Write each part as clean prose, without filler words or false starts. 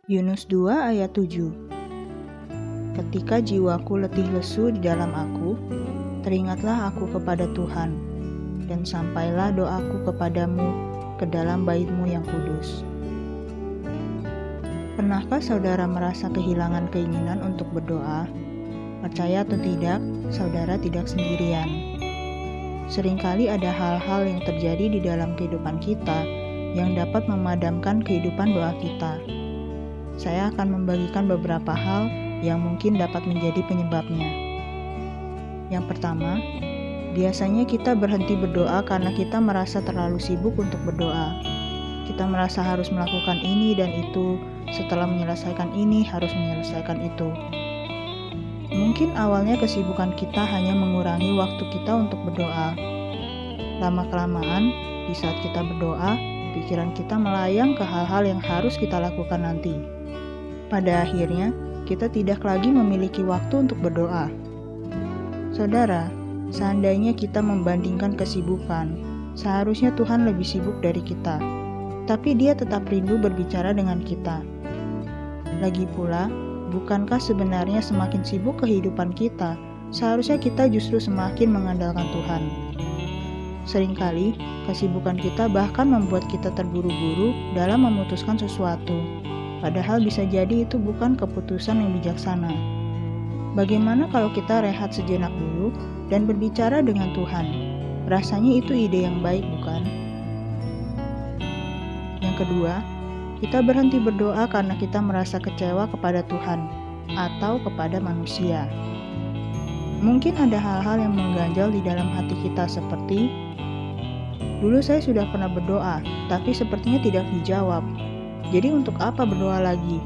Yunus 2 ayat 7. Ketika jiwaku letih lesu di dalam aku, teringatlah aku kepada Tuhan, dan sampailah doaku kepadamu ke dalam bait-Mu yang kudus. Pernahkah saudara merasa kehilangan keinginan untuk berdoa? Percaya atau tidak, saudara tidak sendirian. Seringkali ada hal-hal yang terjadi di dalam kehidupan kita yang dapat memadamkan kehidupan doa kita. Saya akan membagikan beberapa hal yang mungkin dapat menjadi penyebabnya. Yang pertama, biasanya kita berhenti berdoa karena kita merasa terlalu sibuk untuk berdoa. Kita merasa harus melakukan ini dan itu, setelah menyelesaikan ini harus menyelesaikan itu. Mungkin awalnya kesibukan kita hanya mengurangi waktu kita untuk berdoa. Lama-kelamaan, di saat kita berdoa, pikiran kita melayang ke hal-hal yang harus kita lakukan nanti. Pada akhirnya, kita tidak lagi memiliki waktu untuk berdoa. Saudara, seandainya kita membandingkan kesibukan, seharusnya Tuhan lebih sibuk dari kita. Tapi Dia tetap rindu berbicara dengan kita. Lagi pula, bukankah sebenarnya semakin sibuk kehidupan kita, seharusnya kita justru semakin mengandalkan Tuhan. Seringkali, kesibukan kita bahkan membuat kita terburu-buru dalam memutuskan sesuatu. Padahal bisa jadi itu bukan keputusan yang bijaksana. Bagaimana kalau kita rehat sejenak dulu dan berbicara dengan Tuhan? Rasanya itu ide yang baik, bukan? Yang kedua, kita berhenti berdoa karena kita merasa kecewa kepada Tuhan atau kepada manusia. Mungkin ada hal-hal yang mengganjal di dalam hati kita seperti, dulu saya sudah pernah berdoa, tapi sepertinya tidak dijawab. Jadi untuk apa berdoa lagi?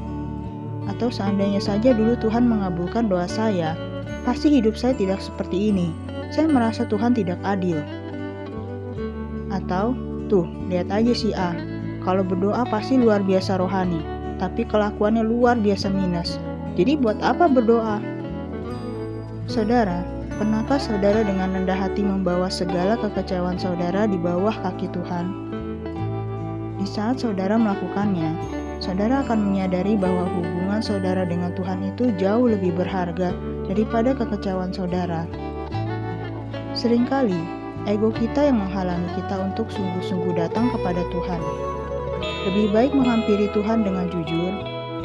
Atau seandainya saja dulu Tuhan mengabulkan doa saya, pasti hidup saya tidak seperti ini. Saya merasa Tuhan tidak adil. Atau, tuh, lihat aja si A. Kalau berdoa pasti luar biasa rohani, tapi kelakuannya luar biasa minus. Jadi buat apa berdoa? Saudara, pernahkah saudara dengan rendah hati membawa segala kekecewaan saudara di bawah kaki Tuhan? Di saat saudara melakukannya, saudara akan menyadari bahwa hubungan saudara dengan Tuhan itu jauh lebih berharga daripada kekecewaan saudara. Seringkali, ego kita yang menghalangi kita untuk sungguh-sungguh datang kepada Tuhan. Lebih baik menghampiri Tuhan dengan jujur,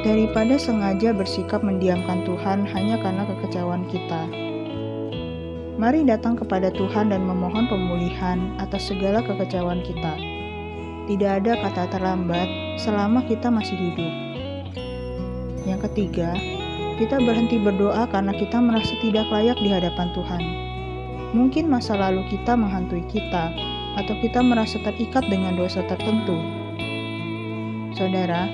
daripada sengaja bersikap mendiamkan Tuhan hanya karena kekecewaan kita. Mari datang kepada Tuhan dan memohon pemulihan atas segala kekecewaan kita. Tidak ada kata terlambat selama kita masih hidup. Yang ketiga, kita berhenti berdoa karena kita merasa tidak layak di hadapan Tuhan. Mungkin masa lalu kita menghantui kita, atau kita merasa terikat dengan dosa tertentu. Saudara,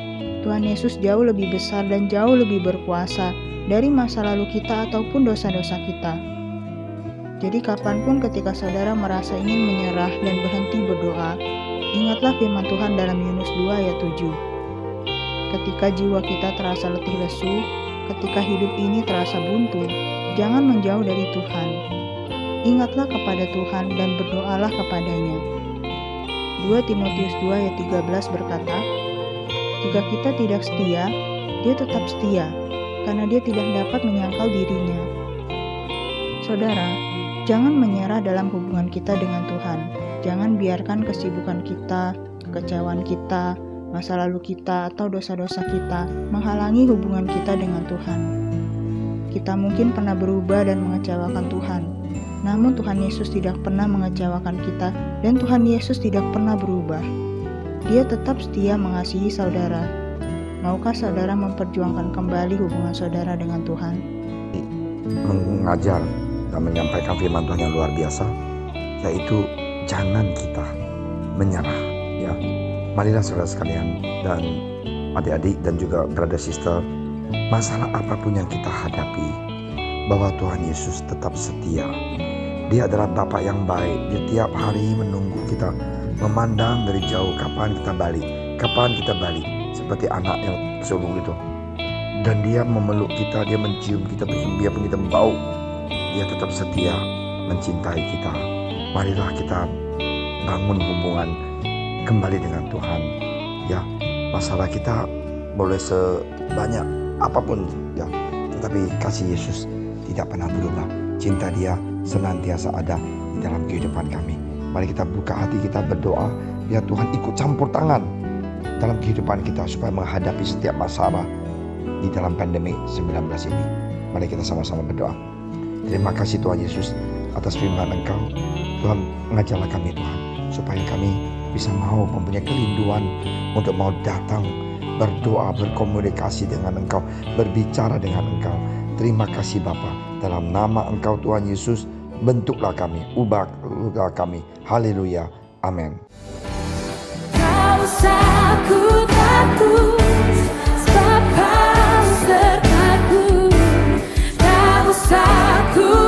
Tuhan Yesus jauh lebih besar dan jauh lebih berkuasa dari masa lalu kita ataupun dosa-dosa kita. Jadi kapanpun ketika saudara merasa ingin menyerah dan berhenti berdoa, ingatlah firman Tuhan dalam Yunus 2 ayat 7. Ketika jiwa kita terasa letih lesu, ketika hidup ini terasa buntu, jangan menjauh dari Tuhan. Ingatlah kepada Tuhan dan berdoalah kepadanya. 2 Timotius 2 ayat 13 berkata, jika kita tidak setia, Dia tetap setia, karena Dia tidak dapat menyangkal dirinya. Saudara, jangan menyerah dalam hubungan kita dengan Tuhan. Jangan biarkan kesibukan kita, kekecewaan kita, masa lalu kita, atau dosa-dosa kita menghalangi hubungan kita dengan Tuhan. Kita mungkin pernah berubah dan mengecewakan Tuhan, namun Tuhan Yesus tidak pernah mengecewakan kita dan Tuhan Yesus tidak pernah berubah. Dia tetap setia mengasihi saudara. Maukah saudara memperjuangkan kembali hubungan saudara dengan Tuhan? Mengajar dan menyampaikan firman Tuhan yang luar biasa, yaitu jangan kita menyerah, ya. Marilah saudara sekalian dan adik-adik dan juga brother sister, masalah apapun yang kita hadapi, bahwa Tuhan Yesus tetap setia. Dia adalah Bapa yang baik. Dia tiap hari menunggu kita, memandang dari jauh kapan kita balik, seperti anak yang sulung itu. Dan Dia memeluk kita, Dia mencium kita, biarpun kita bau, Dia tetap setia mencintai kita. Marilah kita bangun hubungan kembali dengan Tuhan. Ya, masalah kita boleh sebanyak apapun ya, tetapi kasih Yesus tidak pernah berubah. Cinta Dia senantiasa ada di dalam kehidupan kami. Mari kita buka hati kita berdoa, biar Tuhan ikut campur tangan dalam kehidupan kita supaya menghadapi setiap masalah di dalam pandemi 19 ini. Mari kita sama-sama berdoa. Terima kasih Tuhan Yesus atas firman Engkau. Tuhan, mengajarlah kami Tuhan, supaya kami bisa mau mempunyai kerinduan untuk mau datang berdoa, berkomunikasi dengan Engkau, berbicara dengan Engkau. Terima kasih Bapa, dalam nama Engkau Tuhan Yesus, bentuklah kami, ubahlah kami. Haleluya, amin. Tak usah ku takut, sebab Kau sertaku. Tak usah ku